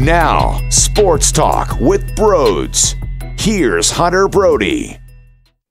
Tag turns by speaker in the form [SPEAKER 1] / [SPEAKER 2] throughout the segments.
[SPEAKER 1] Now, Sports Talk with Brodes. Here's Hunter Brody.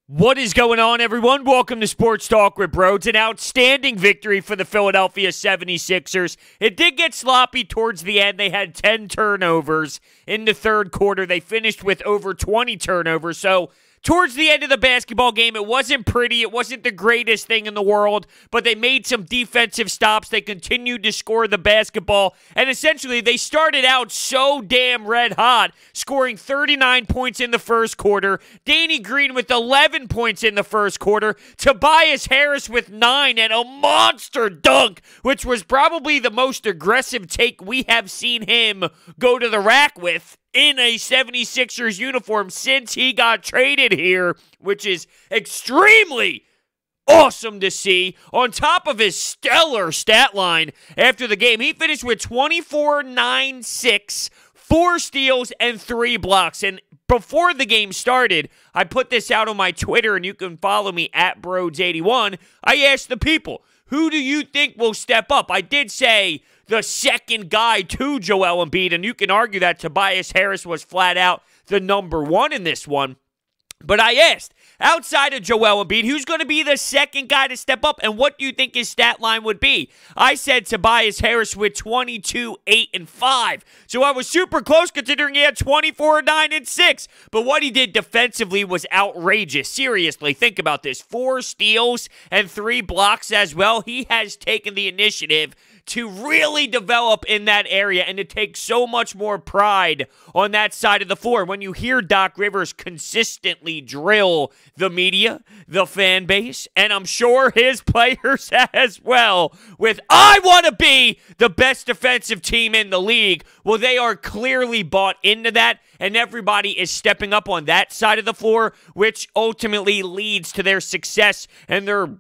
[SPEAKER 2] What is going on, everyone? Welcome to Sports Talk with Brodes. An outstanding victory for the Philadelphia 76ers. It did get sloppy towards the end. They had 10 turnovers in the third quarter. They finished with over 20 turnovers. So, towards the end of the basketball game, it wasn't pretty. It wasn't the greatest thing in the world, but they made some defensive stops. They continued to score the basketball, and essentially they started out so damn red hot, scoring 39 points in the first quarter, Danny Green with 11 points in the first quarter, Tobias Harris with 9, and a monster dunk, which was probably the most aggressive take we have seen him go to the rack with in a 76ers uniform since he got traded here, which is extremely awesome to see. On top of his stellar stat line after the game, he finished with 24, 9, 6, 4 steals, and 3 blocks. And before the game started, I put this out on my Twitter, and you can follow me at Brodes81. I asked the people, who do you think will step up? I did say the second guy to Joel Embiid, and you can argue that Tobias Harris was flat out the number one in this one. But I asked, outside of Joel Embiid, who's going to be the second guy to step up, and what do you think his stat line would be? I said Tobias Harris with 22, 8, and 5. So I was super close considering he had 24, 9, and 6. But what he did defensively was outrageous. Seriously, think about this. 4 steals and 3 blocks as well. He has taken the initiative to really develop in that area and to take so much more pride on that side of the floor. When you hear Doc Rivers consistently drill the media, the fan base, and I'm sure his players as well, with, I want to be the best defensive team in the league, well, they are clearly bought into that, and everybody is stepping up on that side of the floor, which ultimately leads to their success and their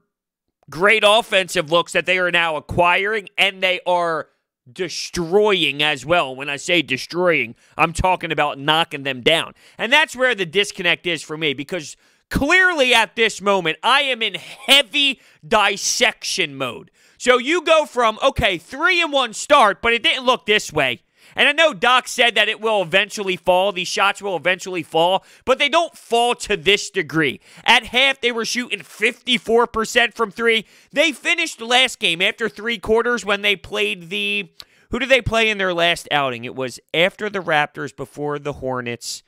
[SPEAKER 2] great offensive looks that they are now acquiring, and they are destroying as well. When I say destroying, I'm talking about knocking them down. And that's where the disconnect is for me, because clearly at this moment, I am in heavy dissection mode. So you go from, okay, 3-1 start, but it didn't look this way. And I know Doc said that it will eventually fall. These shots will eventually fall. But they don't fall to this degree. At half, they were shooting 54% from 3. They finished the last game after 3 quarters when they played the... Who did they play in their last outing? It was after the Raptors, before the Hornets.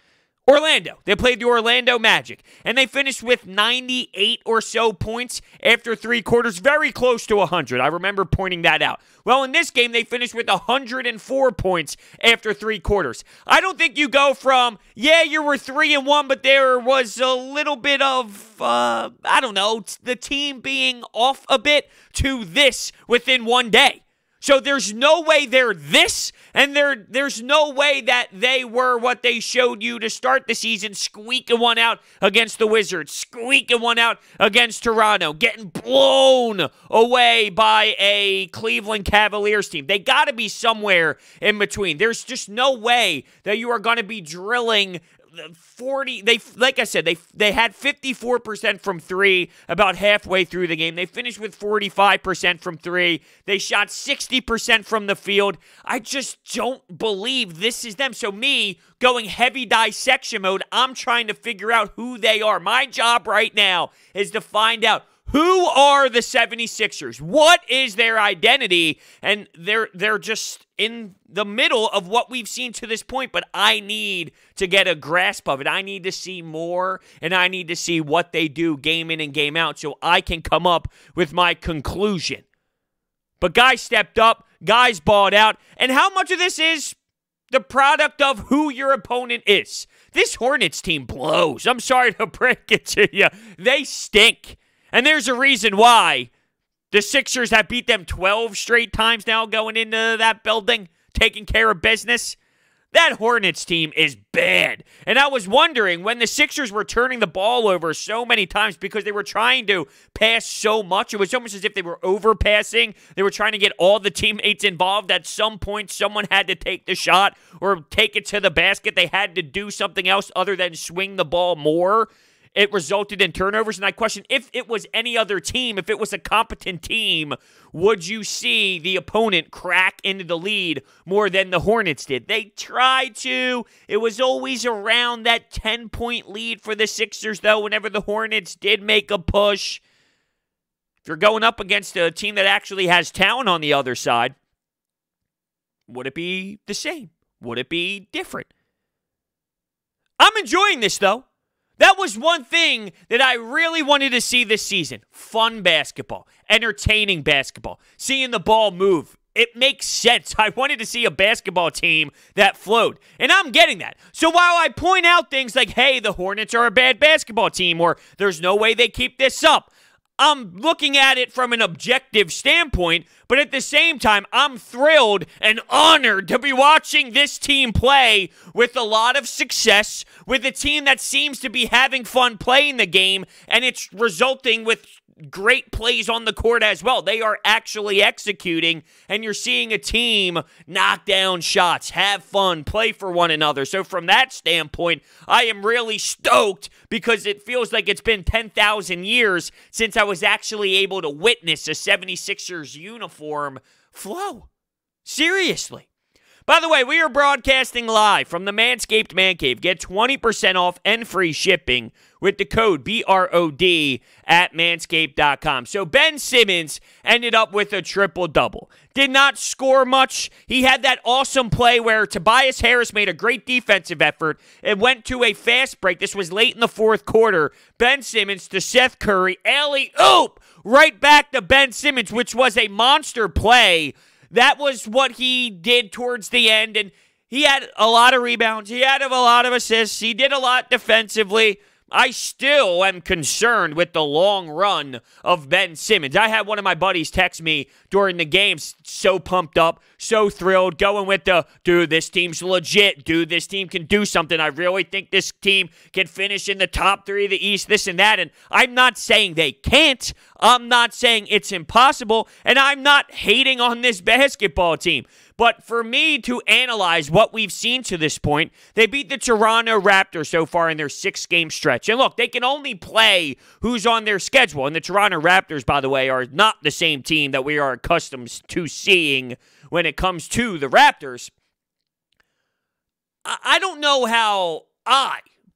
[SPEAKER 2] Orlando. They played the Orlando Magic, and they finished with 98 or so points after 3 quarters, very close to 100. I remember pointing that out. Well, in this game, they finished with 104 points after 3 quarters. I don't think you go from, yeah, you were 3-1, but there was a little bit of, I don't know, the team being off a bit, to this within one day. So there's no way they're this, and there's no way that they were what they showed you to start the season, squeaking one out against the Wizards, squeaking one out against Toronto, getting blown away by a Cleveland Cavaliers team. They got to be somewhere in between. There's just no way that you are going to be drilling 40, like I said, they had 54% from 3 about halfway through the game. They finished with 45% from 3. They shot 60% from the field. I just don't believe this is them. So me going heavy dissection mode, I'm trying to figure out who they are. My job right now is to find out, who are the 76ers? What is their identity? And they're just in the middle of what we've seen to this point, but I need to get a grasp of it. I need to see more, and I need to see what they do game in and game out so I can come up with my conclusion. But guys stepped up, guys balled out, and how much of this is the product of who your opponent is? This Hornets team blows. I'm sorry to break it to you. They stink. And there's a reason why the Sixers have beat them 12 straight times now going into that building, taking care of business. That Hornets team is bad. And I was wondering, when the Sixers were turning the ball over so many times because they were trying to pass so much, it was almost as if they were overpassing. They were trying to get all the teammates involved. At some point, someone had to take the shot or take it to the basket. They had to do something else other than swing the ball more. it resulted in turnovers. And I question, if it was any other team, if it was a competent team, would you see the opponent crack into the lead more than the Hornets did? They tried to. It was always around that 10-point lead for the Sixers, though, whenever the Hornets did make a push. If you're going up against a team that actually has talent on the other side, would it be the same? Would it be different? I'm enjoying this, though. That was one thing that I really wanted to see this season. Fun basketball. Entertaining basketball. Seeing the ball move. It makes sense. I wanted to see a basketball team that flowed. And I'm getting that. So while I point out things like, hey, the Hornets are a bad basketball team, or there's no way they keep this up, I'm looking at it from an objective standpoint, but at the same time, I'm thrilled and honored to be watching this team play with a lot of success, with a team that seems to be having fun playing the game, and it's resulting with great plays on the court as well. They are actually executing, and you're seeing a team knock down shots, have fun, play for one another. So from that standpoint, I am really stoked because it feels like it's been 10,000 years since I was actually able to witness a 76ers uniform flow. Seriously. By the way, we are broadcasting live from the Manscaped Man Cave. Get 20% off and free shipping with the code BROD at manscaped.com. So Ben Simmons ended up with a triple-double. Did not score much. He had that awesome play where Tobias Harris made a great defensive effort and went to a fast break. This was late in the fourth quarter. Ben Simmons to Seth Curry. Alley-oop! Right back to Ben Simmons, which was a monster play. That was what he did towards the end, and he had a lot of rebounds. He had a lot of assists. He did a lot defensively. I still am concerned with the long run of Ben Simmons. I had one of my buddies text me during the game, so pumped up, so thrilled, going with the, dude, this team's legit. Dude, this team can do something. I really think this team can finish in the top 3 of the East, this and that. And I'm not saying they can't. I'm not saying it's impossible. And I'm not hating on this basketball team. But for me to analyze what we've seen to this point, they beat the Toronto Raptors so far in their 6-game stretch. And look, they can only play who's on their schedule. And the Toronto Raptors, by the way, are not the same team that we are accustomed to seeing when it comes to the Raptors. I don't know how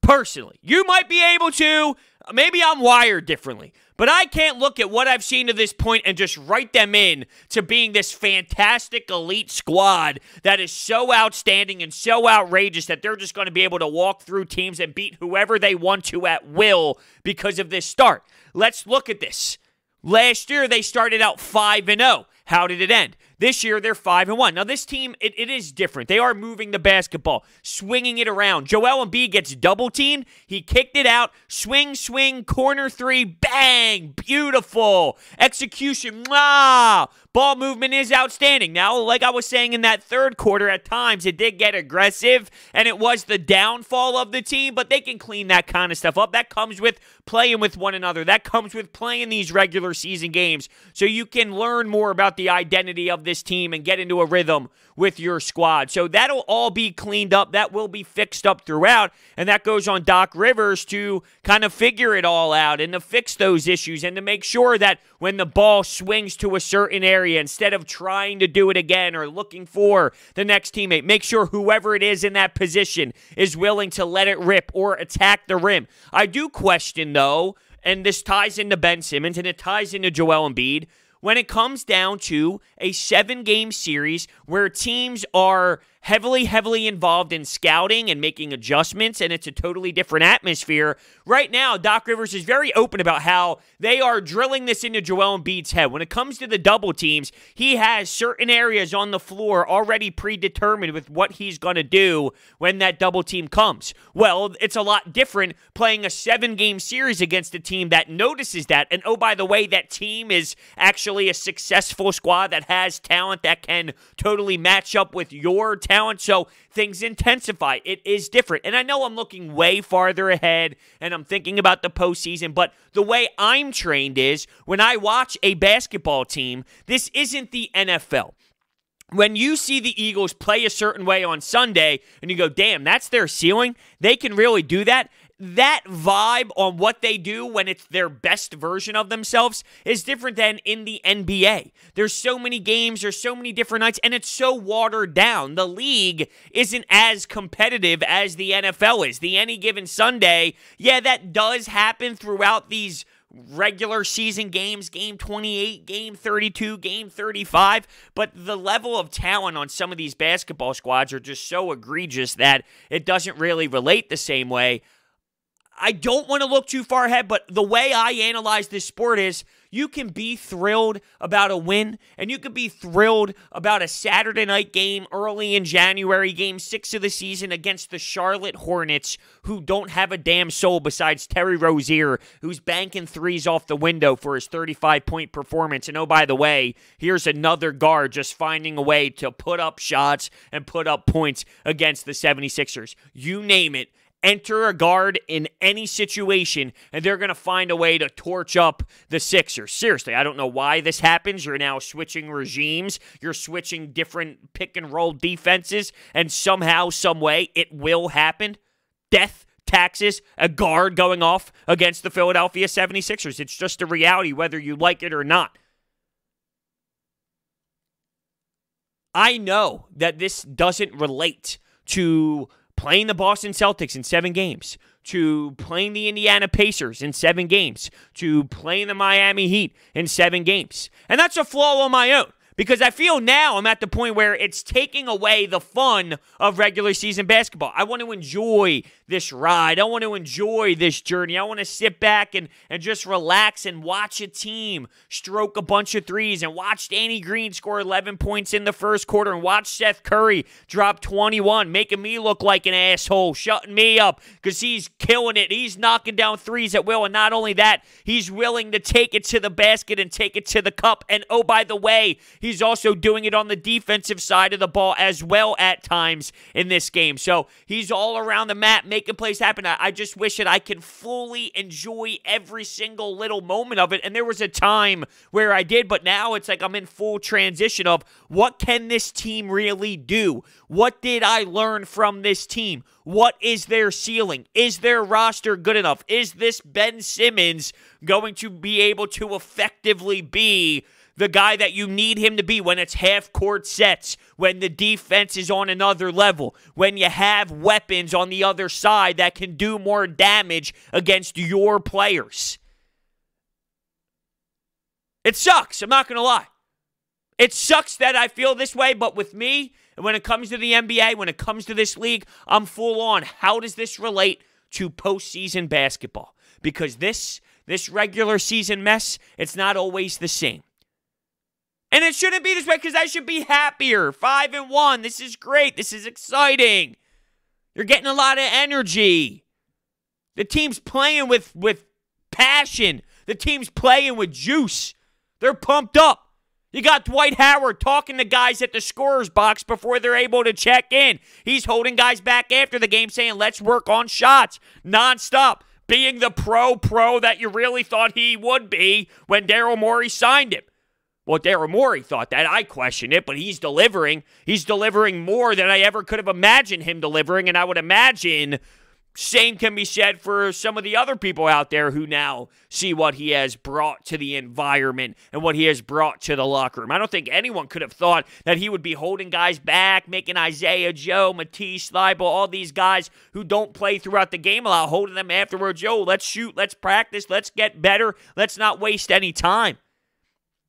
[SPEAKER 2] personally, you might be able to, maybe I'm wired differently, but I can't look at what I've seen to this point and just write them in to being this fantastic elite squad that is so outstanding and so outrageous that they're just going to be able to walk through teams and beat whoever they want to at will because of this start. Let's look at this. Last year, they started out 5-0. How did it end? This year, they're 5-1. Now, this team, it is different. They are moving the basketball, swinging it around. Joel Embiid gets double-teamed. He kicked it out. Swing, corner 3, bang, beautiful. Execution, mwah. Ball movement is outstanding. Now, like I was saying in that third quarter, at times, it did get aggressive, and it was the downfall of the team, but they can clean that kind of stuff up. That comes with playing with one another. That comes with playing these regular season games so you can learn more about the identity of this team and get into a rhythm with your squad. So that'll all be cleaned up. That will be fixed up throughout, and that goes on Doc Rivers to kind of figure it all out and to fix those issues and to make sure that when the ball swings to a certain area, instead of trying to do it again or looking for the next teammate, make sure whoever it is in that position is willing to let it rip or attack the rim. I do question, though, and this ties into Ben Simmons and it ties into Joel Embiid, when it comes down to a 7-game series where teams are heavily involved in scouting and making adjustments, and it's a totally different atmosphere. Right now, Doc Rivers is very open about how they are drilling this into Joel Embiid's head. When it comes to the double teams, he has certain areas on the floor already predetermined with what he's going to do when that double team comes. Well, it's a lot different playing a 7-game series against a team that notices that, and oh, by the way, that team is actually a successful squad that has talent that can totally match up with your talent. So things intensify. It is different. And I know I'm looking way farther ahead and I'm thinking about the postseason, but the way I'm trained is when I watch a basketball team, this isn't the NFL. When you see the Eagles play a certain way on Sunday and you go, damn, that's their ceiling, they can really do that. that vibe on what they do when it's their best version of themselves is different than in the NBA. There's so many games, there's so many different nights, and it's so watered down. The league isn't as competitive as the NFL is. The Any Given Sunday, yeah, that does happen throughout these regular season games, game 28, game 32, game 35, but the level of talent on some of these basketball squads are just so egregious that it doesn't really relate the same way. I don't want to look too far ahead, but the way I analyze this sport is you can be thrilled about a win, and you can be thrilled about a Saturday night game early in January, game 6 of the season against the Charlotte Hornets, who don't have a damn soul besides Terry Rozier, who's banking threes off the window for his 35-point performance. And oh, by the way, here's another guard just finding a way to put up shots and put up points against the 76ers. You name it. Enter a guard in any situation, and they're going to find a way to torch up the Sixers. Seriously, I don't know why this happens. You're now switching regimes. You're switching different pick-and-roll defenses, and somehow, some way, it will happen. Death, taxes, a guard going off against the Philadelphia 76ers. It's just a reality, whether you like it or not. I know that this doesn't relate to playing the Boston Celtics in 7 games, to playing the Indiana Pacers in 7 games, to playing the Miami Heat in 7 games. And that's a flaw on my own, because I feel now I'm at the point where it's taking away the fun of regular season basketball. I want to enjoy this ride. I want to enjoy this journey. I want to sit back and just relax and watch a team stroke a bunch of threes and watch Danny Green score 11 points in the first quarter and watch Seth Curry drop 21, making me look like an asshole, shutting me up because he's killing it. He's knocking down threes at will, and not only that, he's willing to take it to the basket and take it to the cup. And oh, by the way, he's also doing it on the defensive side of the ball as well at times in this game. So he's all around the map making plays happen. I just wish that I could fully enjoy every single little moment of it. And there was a time where I did, but now it's like I'm in full transition of what can this team really do? What did I learn from this team? What is their ceiling? Is their roster good enough? Is this Ben Simmons going to be able to effectively be the guy that you need him to be when it's half-court sets, when the defense is on another level, when you have weapons on the other side that can do more damage against your players? It sucks. I'm not going to lie. It sucks that I feel this way, but with me, when it comes to the NBA, when it comes to this league, I'm full on. How does this relate to postseason basketball? Because this regular season mess, it's not always the same. And it shouldn't be this way because I should be happier. 5-1. This is great. This is exciting. You're getting a lot of energy. The team's playing with passion. The team's playing with juice. They're pumped up. You got Dwight Howard talking to guys at the scorer's box before they're able to check in. He's holding guys back after the game saying, let's work on shots nonstop. Being the pro that you really thought he would be when Daryl Morey signed him. Well, Daryl Morey thought that. I question it, but he's delivering. He's delivering more than I ever could have imagined him delivering, and I would imagine same can be said for some of the other people out there who now see what he has brought to the environment and what he has brought to the locker room. I don't think anyone could have thought that he would be holding guys back, making Isaiah Joe, Matisse Thybulle, all these guys who don't play throughout the game a lot, holding them afterwards. Yo, let's shoot, let's practice, let's get better, let's not waste any time.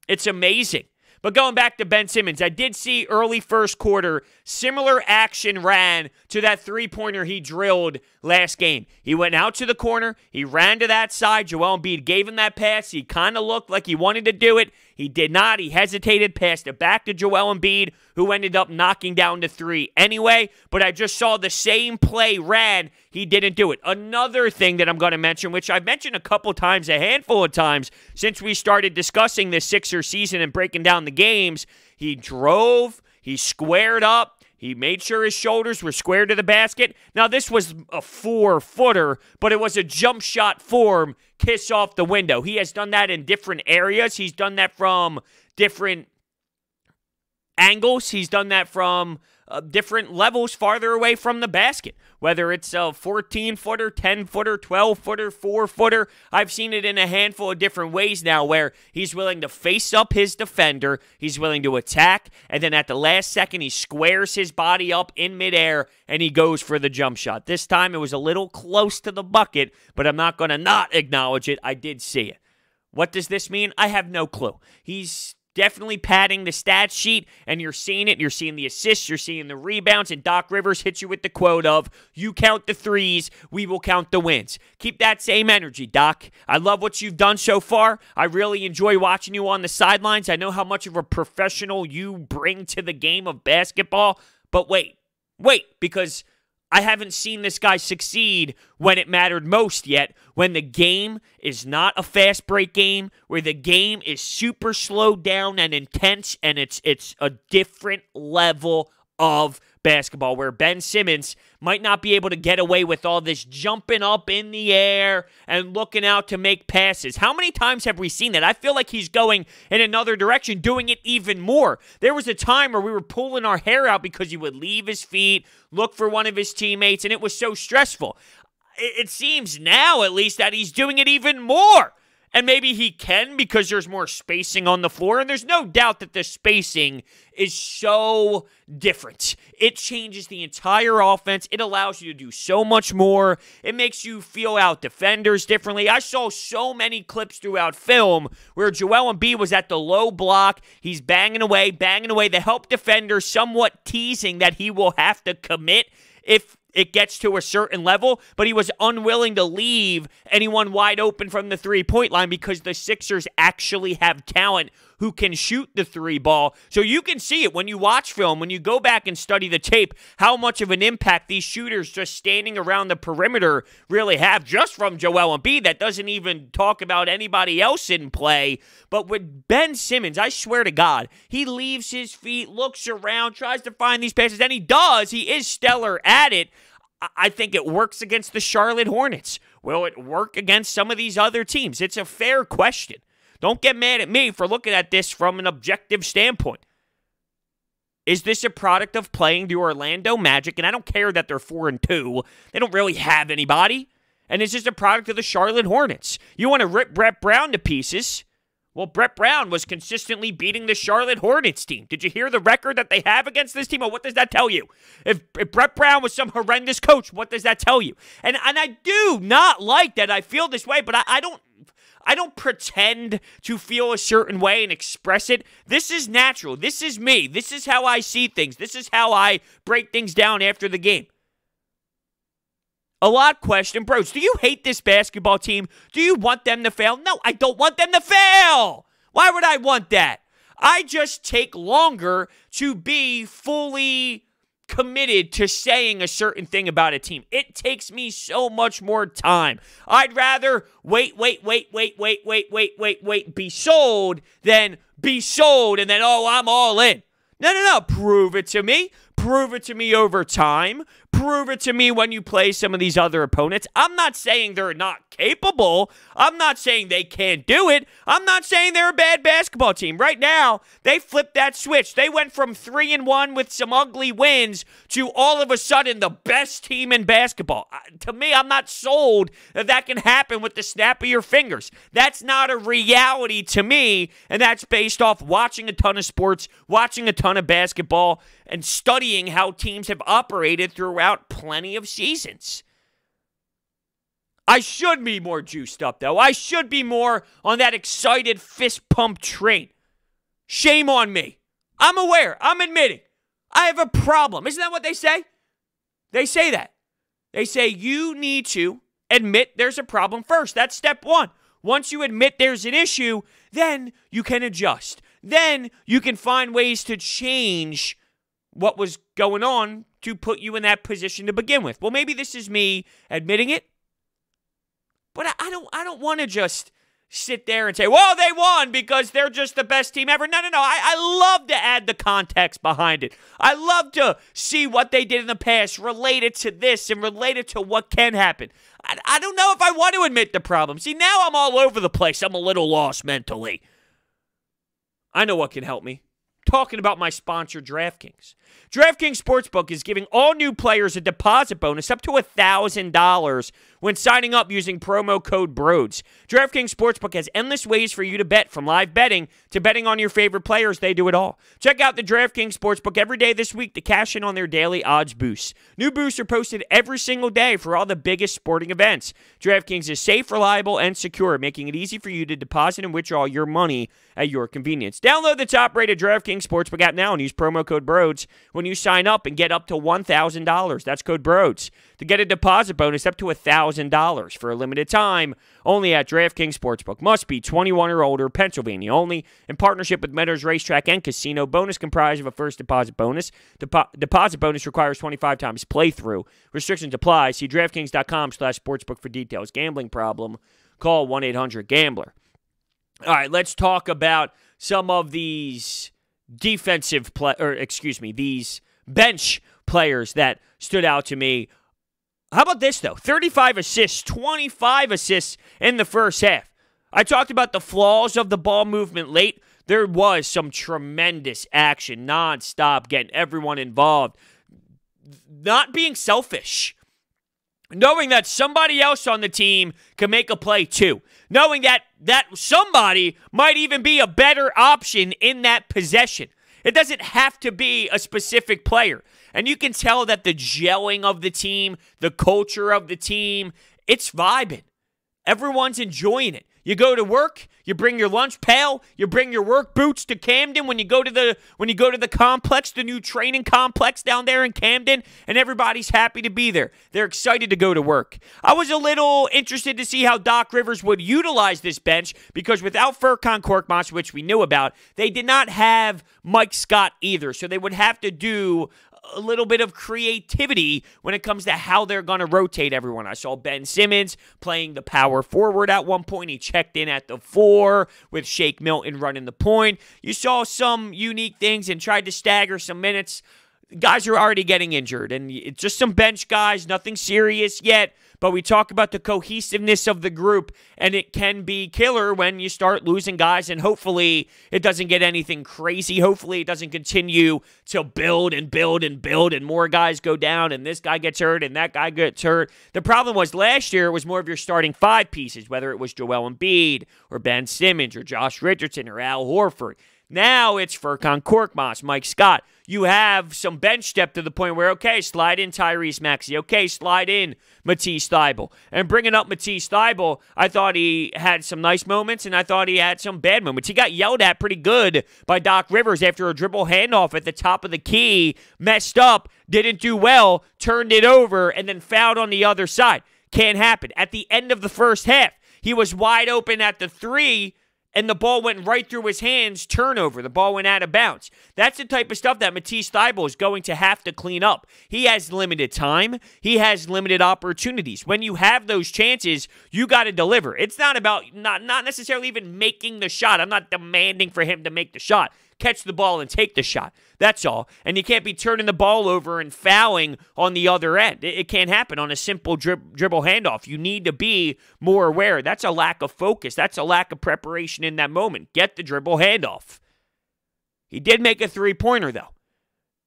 [SPEAKER 2] It's amazing. But going back to Ben Simmons, I did see early first quarter, similar action ran to that three-pointer he drilled last game. He went out to the corner. He ran to that side. Joel Embiid gave him that pass. He kind of looked like he wanted to do it. He did not. He hesitated, passed it back to Joel Embiid, who ended up knocking down the three anyway. But I just saw the same play ran. He didn't do it. Another thing that I'm going to mention, which I've mentioned a couple times, a handful of times, since we started discussing this Sixers season and breaking down the games, he drove, he squared up, he made sure his shoulders were squared to the basket. Now, this was a 4-footer, but it was a jump shot form, kiss off the window. He has done that in different areas. He's done that from different angles. He's done that from different levels farther away from the basket, whether it's a 14-footer, 10-footer, 12-footer, 4-footer. I've seen it in a handful of different ways now where he's willing to face up his defender, he's willing to attack, and then at the last second he squares his body up in midair and he goes for the jump shot. This time it was a little close to the bucket, but I'm not going to not acknowledge it. I did see it. What does this mean? I have no clue. He's definitely padding the stat sheet, and you're seeing it. You're seeing the assists, you're seeing the rebounds, and Doc Rivers hits you with the quote of, you count the threes, we will count the wins. Keep that same energy, Doc. I love what you've done so far. I really enjoy watching you on the sidelines. I know how much of a professional you bring to the game of basketball, but wait, because I haven't seen this guy succeed when it mattered most yet, when the game is not a fast break game, where the game is super slowed down and intense, and it's a different level of basketball, where Ben Simmons might not be able to get away with all this jumping up in the air and looking out to make passes. How many times have we seen that? I feel like he's going in another direction, doing it even more. There was a time where we were pulling our hair out because he would leave his feet, look for one of his teammates, and it was so stressful. It seems now, at least, that he's doing it even more. And maybe he can because there's more spacing on the floor, and there's no doubt that the spacing is so different. It changes the entire offense. It allows you to do so much more. It makes you feel out defenders differently. I saw so many clips throughout film where Joel Embiid was at the low block. He's banging away, the help defender somewhat teasing that he will have to commit if it gets to a certain level, but he was unwilling to leave anyone wide open from the three-point line because the Sixers actually have talent who can shoot the three ball. So you can see it when you watch film, when you go back and study the tape, how much of an impact these shooters just standing around the perimeter really have, just from Joel Embiid. That doesn't even talk about anybody else in play. But with Ben Simmons, I swear to God, he leaves his feet, looks around, tries to find these passes, and he does. He is stellar at it. I think it works against the Charlotte Hornets. Will it work against some of these other teams? It's a fair question. Don't get mad at me for looking at this from an objective standpoint. Is this a product of playing the Orlando Magic? And I don't care that they're 4-2. They don't really have anybody. And is this a product of the Charlotte Hornets? You want to rip Brett Brown to pieces? Well, Brett Brown was consistently beating the Charlotte Hornets team. Did you hear the record that they have against this team? Well, what does that tell you? If Brett Brown was some horrendous coach, what does that tell you? And I do not like that I feel this way, but I don't pretend to feel a certain way and express it. This is natural. This is me. This is how I see things. This is how I break things down after the game. A lot question, Brodes, do you hate this basketball team? Do you want them to fail? No, I don't want them to fail. Why would I want that? I just take longer to be fully committed to saying a certain thing about a team. It takes me so much more time. I'd rather wait, be sold than be sold and then, I'm all in. No. Prove it to me. Prove it to me over time. Prove it to me when you play some of these other opponents. I'm not saying they're not capable. I'm not saying they can't do it. I'm not saying they're a bad basketball team. Right now, they flipped that switch. They went from 3-1 with some ugly wins to all of a sudden the best team in basketball. To me, I'm not sold that can happen with the snap of your fingers. That's not a reality to me, and that's based off watching a ton of sports, watching a ton of basketball, and studying how teams have operated throughout plenty of seasons. I should be more juiced up, though. I should be more on that excited fist pump train. Shame on me. I'm aware. I'm admitting. I have a problem. Isn't that what they say? They say that. They say you need to admit there's a problem first. That's step one. Once you admit there's an issue, then you can adjust. Then you can find ways to change what was going on to put you in that position to begin with. Well, maybe this is me admitting it, but I don't want to just sit there and say, well, they won because they're just the best team ever. No. I love to add the context behind it. I love to see what they did in the past, relate it to this and relate it to what can happen. I don't know if I want to admit the problem. See, now I'm all over the place. I'm a little lost mentally. I know what can help me. talking about my sponsor, DraftKings. DraftKings Sportsbook is giving all new players a deposit bonus up to $1,000 when signing up using promo code Brodes. DraftKings Sportsbook has endless ways for you to bet, from live betting to betting on your favorite players. They do it all. Check out the DraftKings Sportsbook every day this week to cash in on their daily odds boosts. New boosts are posted every single day for all the biggest sporting events. DraftKings is safe, reliable, and secure, making it easy for you to deposit and withdraw your money at your convenience. Download the top-rated DraftKings Sportsbook app now and use promo code Brodes when you sign up and get up to $1,000. That's code Brodes to get a deposit bonus up to $1,000 for a limited time only at DraftKings Sportsbook. Must be 21 or older, Pennsylvania only, in partnership with Meadows Racetrack and Casino. Bonus comprised of a first deposit bonus. Deposit bonus requires 25 times playthrough. Restrictions apply. See DraftKings.com/sportsbook for details. Gambling problem? Call 1-800-GAMBLER. All right, let's talk about some of these these bench players that stood out to me. How about this, though? 35 assists, 25 assists in the first half. I talked about the flaws of the ball movement late. There was some tremendous action, nonstop, getting everyone involved. Not being selfish. Knowing that somebody else on the team can make a play too. Knowing that somebody might even be a better option in that possession. It doesn't have to be a specific player. And you can tell that the gelling of the team, the culture of the team, it's vibing. Everyone's enjoying it. You go to work, you bring your lunch pail, you bring your work boots to Camden when you go to the complex, the new training complex down there in Camden, and everybody's happy to be there. They're excited to go to work. I was a little interested to see how Doc Rivers would utilize this bench, because without Furkan Korkmaz, which we knew about, they did not have Mike Scott either, so they would have to do a little bit of creativity when it comes to how they're going to rotate everyone. I saw Ben Simmons playing the power forward at one point. He checked in at the 4 with Shake Milton running the point. You saw some unique things and tried to stagger some minutes. Guys are already getting injured, and it's just some bench guys, nothing serious yet. But we talk about the cohesiveness of the group, and it can be killer when you start losing guys, and hopefully it doesn't get anything crazy. Hopefully it doesn't continue to build and build and build, and more guys go down, and this guy gets hurt, and that guy gets hurt. The problem was last year it was more of your starting 5 pieces, whether it was Joel Embiid or Ben Simmons or Josh Richardson or Al Horford. Now it's Furkan Korkmaz, Mike Scott. You have some bench depth to the point where, okay, slide in Tyrese Maxey. Okay, slide in Matisse Thybulle. And bringing up Matisse Thybulle, I thought he had some nice moments, and I thought he had some bad moments. He got yelled at pretty good by Doc Rivers after a dribble handoff at the top of the key, messed up, didn't do well, turned it over, and then fouled on the other side. Can't happen. At the end of the first half, he was wide open at the 3, and the ball went right through his hands, turnover. The ball went out of bounds. That's the type of stuff that Matisse Thybulle is going to have to clean up. He has limited time. He has limited opportunities. When you have those chances, you got to deliver. It's not about not necessarily even making the shot. I'm not demanding for him to make the shot. Catch the ball and take the shot. That's all. And you can't be turning the ball over and fouling on the other end. It can't happen on a simple dribble handoff. You need to be more aware. That's a lack of focus. That's a lack of preparation in that moment. Get the dribble handoff. He did make a 3-pointer, though.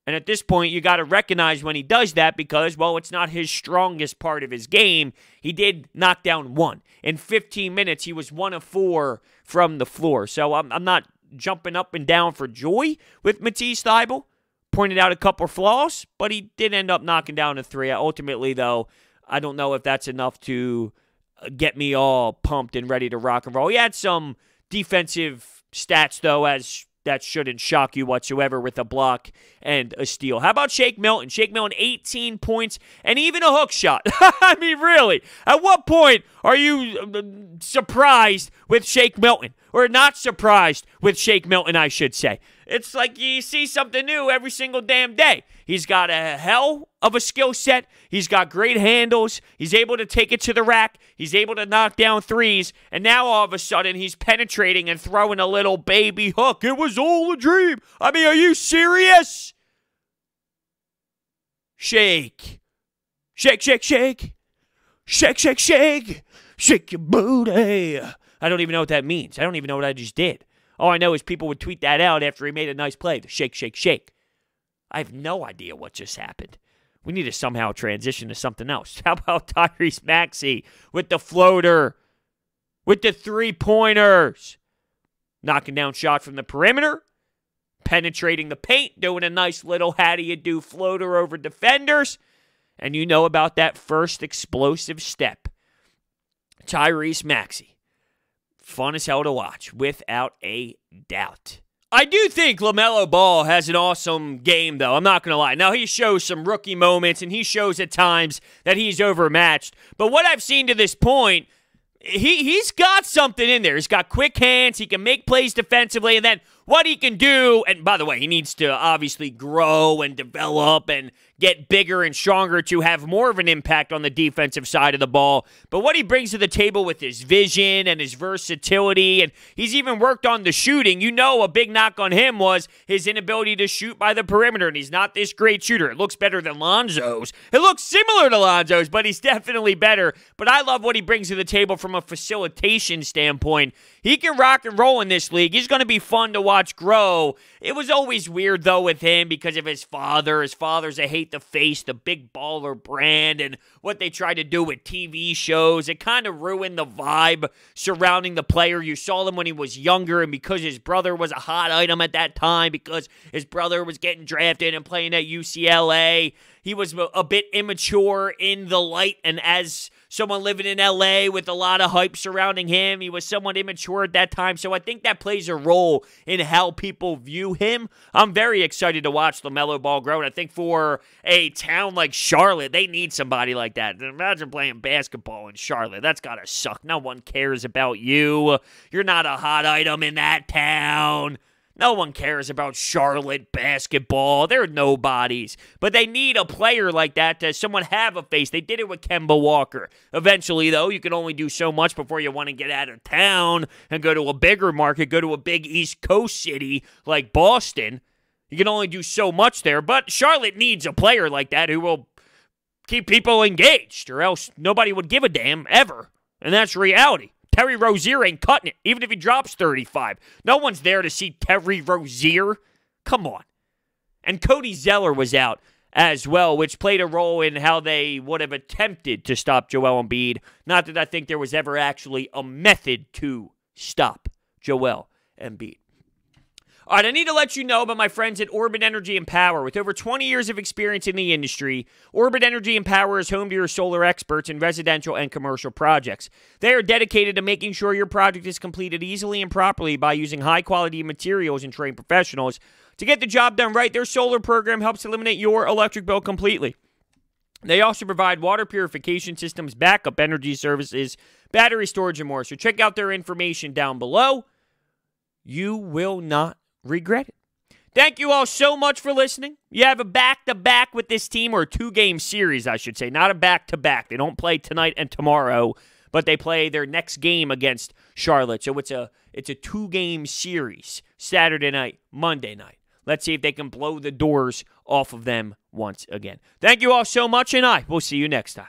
[SPEAKER 2] And at this point, you got to recognize when he does that because, well, it's not his strongest part of his game. He did knock down 1. In 15 minutes, he was 1 of 4 from the floor. So I'm not jumping up and down for joy with Matisse Thybulle. Pointed out a couple of flaws, but he did end up knocking down a 3. Ultimately, though, I don't know if that's enough to get me all pumped and ready to rock and roll. He had some defensive stats, though, as that shouldn't shock you whatsoever, with a block and a steal. How about Shake Milton? Shake Milton, 18 points and even a hook shot. I mean, really, at what point are you surprised with Shake Milton? Or not surprised with Shake Milton, I should say. It's like you see something new every single damn day. He's got a hell of a skill set. He's got great handles. He's able to take it to the rack. He's able to knock down threes. And now all of a sudden he's penetrating and throwing a little baby hook. It was all a dream. I mean, are you serious? Shake. Shake, shake, shake. Shake, shake, shake. Shake your booty. I don't even know what that means. I don't even know what I just did. All I know is people would tweet that out after he made a nice play. The shake, shake, shake. I have no idea what just happened. We need to somehow transition to something else. How about Tyrese Maxey with the floater, with the three-pointers, knocking down shots from the perimeter, penetrating the paint, doing a nice little how-do-you-do floater over defenders. And you know about that first explosive step. Tyrese Maxey. Fun as hell to watch, without a doubt. I do think LaMelo Ball has an awesome game, though. I'm not going to lie. Now, he shows some rookie moments, and he shows at times that he's overmatched. But what I've seen to this point, he's got something in there. He's got quick hands. He can make plays defensively. And then what he can do, and by the way, he needs to obviously grow and develop and get bigger and stronger to have more of an impact on the defensive side of the ball. But what he brings to the table with his vision and his versatility, and he's even worked on the shooting. You know, a big knock on him was his inability to shoot by the perimeter, and he's not this great shooter. It looks better than Lonzo's. It looks similar to Lonzo's, but he's definitely better. But I love what he brings to the table from a facilitation standpoint. He can rock and roll in this league. He's going to be fun to watch grow. It was always weird, though, with him because of his father. His father's a hate the face, the big baller brand, and what they tried to do with TV shows. It kind of ruined the vibe surrounding the player. You saw him when he was younger, and because his brother was a hot item at that time, because his brother was getting drafted and playing at UCLA, he was a bit immature in the light, and as someone living in LA with a lot of hype surrounding him, he was somewhat immature at that time, so I think that plays a role in how people view him. I'm very excited to watch LaMelo Ball grow, and I think for a town like Charlotte, they need somebody like that. Imagine playing basketball in Charlotte. That's gotta suck. No one cares about you. You're not a hot item in that town. No one cares about Charlotte basketball. They're nobodies. But they need a player like that to someone have a face. They did it with Kemba Walker. Eventually, though, you can only do so much before you want to get out of town and go to a bigger market, go to a big East Coast city like Boston. You can only do so much there. But Charlotte needs a player like that who will keep people engaged, or else nobody would give a damn ever. And that's reality. Terry Rozier ain't cutting it, even if he drops 35. No one's there to see Terry Rozier. Come on. And Cody Zeller was out as well, which played a role in how they would have attempted to stop Joel Embiid. Not that I think there was ever actually a method to stop Joel Embiid. All right, I need to let you know about my friends at Orbit Energy and Power. With over 20 years of experience in the industry, Orbit Energy and Power is home to your solar experts in residential and commercial projects. They are dedicated to making sure your project is completed easily and properly by using high-quality materials and trained professionals. To get the job done right, their solar program helps eliminate your electric bill completely. They also provide water purification systems, backup energy services, battery storage, and more. So check out their information down below. You will not regret it. Thank you all so much for listening. You have a back-to-back with this team, or a two-game series, I should say, not a back-to-back. They don't play tonight and tomorrow, but they play their next game against Charlotte. So it's a two-game series, Saturday night, Monday night. Let's see if they can blow the doors off of them once again. Thank you all so much, and I will see you next time.